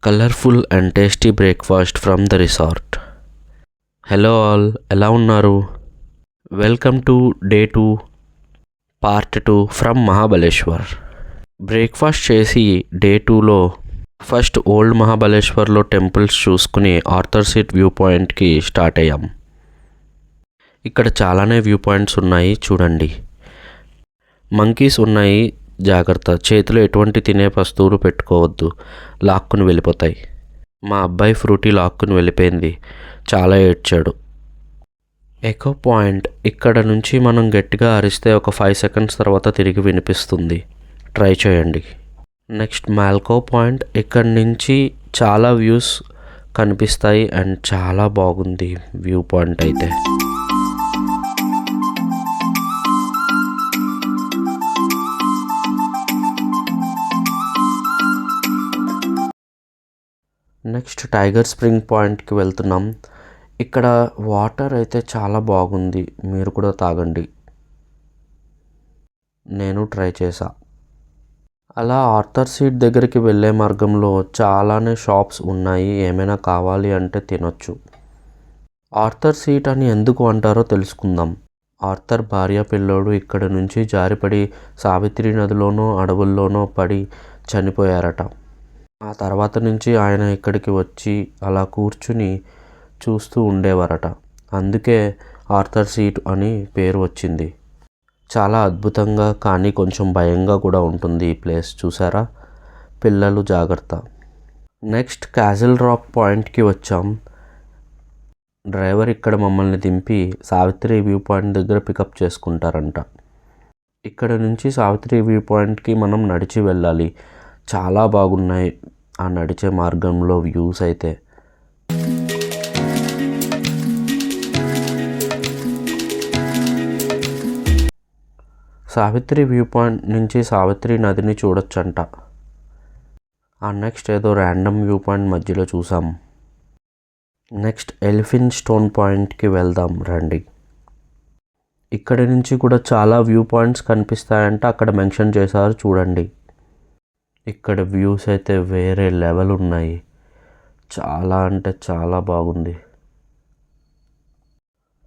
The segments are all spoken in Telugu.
Colourful and tasty breakfast from the resort. Hello all, ఎలా ఉన్నారు? Welcome to day 2 part 2 from Mahabaleshwar. Breakfast చేసి డే 2లో ఫస్ట్ ఓల్డ్ మహాబలేశ్వర్లో టెంపుల్స్ చూసుకుని ఆర్థర్ సీట్ వ్యూ పాయింట్కి స్టార్ట్ అయ్యాం. ఇక్కడ చాలానే వ్యూ పాయింట్స్ ఉన్నాయి, చూడండి. మంకీస్ ఉన్నాయి, జాగ్రత్త. చేతిలో ఎటువంటి తినే వస్తువులు పెట్టుకోవద్దు, లాక్కుని వెళ్ళిపోతాయి. మా అబ్బాయి ఫ్రూటీ లాక్కుని వెళ్ళిపోయింది, చాలా ఏడ్చాడు. ఎకో పాయింట్, ఇక్కడ నుంచి మనం గట్టిగా అరిస్తే ఒక 5 సెకండ్స్ తర్వాత తిరిగి వినిపిస్తుంది, ట్రై చేయండి. నెక్స్ట్ మాల్కో పాయింట్, ఇక్కడ నుంచి చాలా వ్యూస్ కనిపిస్తాయి అండ్ చాలా బాగుంది వ్యూ పాయింట్ అయితే. నెక్స్ట్ టైగర్ స్ప్రింగ్ పాయింట్కి వెళ్తున్నాం. ఇక్కడ వాటర్ అయితే చాలా బాగుంది, మీరు కూడా తాగండి, నేను ట్రై చేశా. అలా ఆర్థర్ సీట్ దగ్గరికి వెళ్ళే మార్గంలో చాలానే షాప్స్ ఉన్నాయి, ఏమైనా కావాలి అంటే తినొచ్చు. ఆర్థర్ సీట్ అని ఎందుకు అంటారో తెలుసుకుందాం. ఆర్థర్ భార్య పిల్లోడు ఇక్కడ నుంచి జారిపడి సావిత్రి నదిలోనో అడవుల్లోనో పడి చనిపోయారట. ఆ తర్వాత నుంచి ఆయన ఇక్కడికి వచ్చి అలా కూర్చుని చూస్తూ ఉండేవారట, అందుకే ఆర్థర్ సీట్ అని పేరు వచ్చింది. చాలా అద్భుతంగా కానీ కొంచెం భయంగా కూడా ఉంటుంది ఈ ప్లేస్, చూసారా? పిల్లలు జాగ్రత్త. నెక్స్ట్ క్యాజిల్ రాక్ పాయింట్కి వచ్చాం. డ్రైవర్ ఇక్కడ మమ్మల్ని దింపి సావిత్రి వ్యూ పాయింట్ దగ్గర పికప్ చేసుకుంటారంట. ఇక్కడ నుంచి సావిత్రి వ్యూ పాయింట్కి మనం నడిచి వెళ్ళాలి. చాలా బాగున్నాయి ఆ నడిచే మార్గంలో వ్యూస్ అయితే. సావిత్రి వ్యూ పాయింట్ నుంచి సావిత్రి నదిని చూడొచ్చంట. ఆ నెక్స్ట్ ఏదో ర్యాండమ్ వ్యూ పాయింట్ మధ్యలో చూసాం. నెక్స్ట్ ఎలిఫెంట్ స్టోన్ పాయింట్కి వెళ్దాం రండి. ఇక్కడి నుంచి కూడా చాలా వ్యూ పాయింట్స్ కనిపిస్తాయంట, అక్కడ మెన్షన్ చేశారు, చూడండి. ఇక్కడ వ్యూస్ అయితే వేరే లెవెల్ ఉన్నాయి, చాలా అంటే చాలా బాగుంది,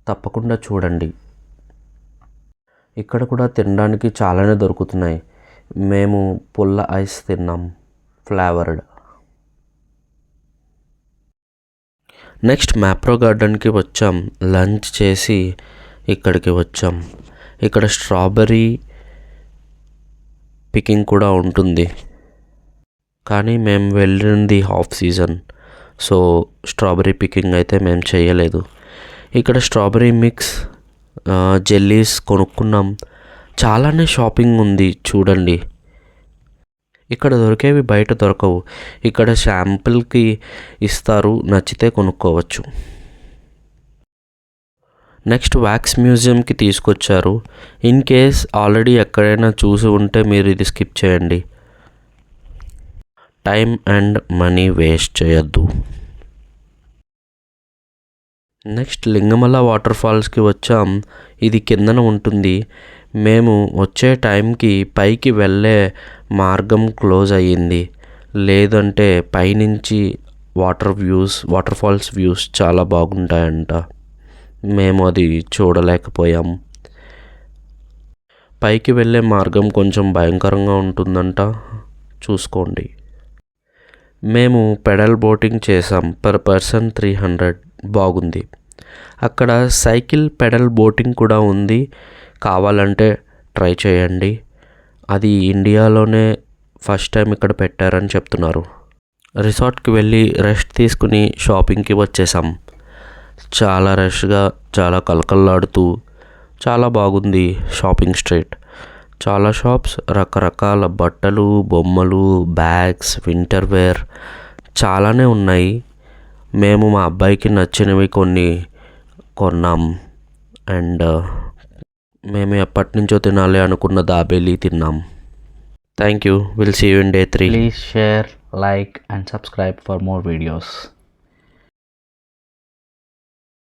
తప్పకుండా చూడండి. ఇక్కడ కూడా తినడానికి చాలానే దొరుకుతున్నాయి. మేము పుల్ల ఐస్ తిన్నాం, ఫ్లేవర్డ్. నెక్స్ట్ మ్యాప్రో గార్డెన్కి వచ్చాం, లంచ్ చేసి ఇక్కడికి వచ్చాం. ఇక్కడ స్ట్రాబెర్రీ పికింగ్ కూడా ఉంటుంది, కానీ మేము వెళ్ళింది half season, so strawberry picking అయితే మేము చేయలేదు. ఇక్కడ స్ట్రాబెర్రీ మిక్స్, జెల్లీస్ కొనుక్కున్నాం. చాలానే షాపింగ్ ఉంది, చూడండి. ఇక్కడ దొరికేవి బయట దొరకవు, ఇక్కడ శాంపిల్కి ఇస్తారు, నచ్చితే కొనుక్కోవచ్చు. నెక్స్ట్ వ్యాక్స్ మ్యూజియంకి తీసుకొచ్చారు. ఇన్ కేస్ ఆల్రెడీ ఎక్కడైనా చూసి ఉంటే మీరు ఇది స్కిప్ చేయండి, టైం అండ్ మనీ వేస్ట్ చేయొద్దు. నెక్స్ట్ లింగమల వాటర్ ఫాల్స్కి వచ్చాం. ఇది కిందన ఉంటుంది. మేము వచ్చే టైంకి పైకి వెళ్ళే మార్గం క్లోజ్ అయ్యింది, లేదంటే పైనుంచి వాటర్ ఫాల్స్ వ్యూస్ చాలా బాగుంటాయంట. మేము అది చూడలేకపోయాం. పైకి వెళ్ళే మార్గం కొంచెం భయంకరంగా ఉంటుందంట, చూసుకోండి. మేము పెడల్ బోటింగ్ చేసాం, పర్ పర్సన్ 300, బాగుంది. అక్కడ సైకిల్ పెడల్ బోటింగ్ కూడా ఉంది, కావాలంటే ట్రై చేయండి. అది ఇండియాలోనే ఫస్ట్ టైం ఇక్కడ పెట్టారని చెప్తున్నారు. రిసార్ట్కి వెళ్ళి రెస్ట్ తీసుకుని షాపింగ్కి వచ్చేసాం. చాలా రష్గా, చాలా కలకల్లాడుతూ చాలా బాగుంది షాపింగ్ స్ట్రీట్. చాలా షాప్స్, రకరకాల బట్టలు, బొమ్మలు, బ్యాగ్స్, వింటర్ వేర్ చాలానే ఉన్నాయి. మేము మా అబ్బాయికి నచ్చినవి కొన్ని కొన్నాం. అండ్ మేము ఎప్పటి నుంచో తినాలి అనుకున్న దాబేలి తిన్నాం. Thank you. Will see you in day 3. Please share, like and subscribe for more videos.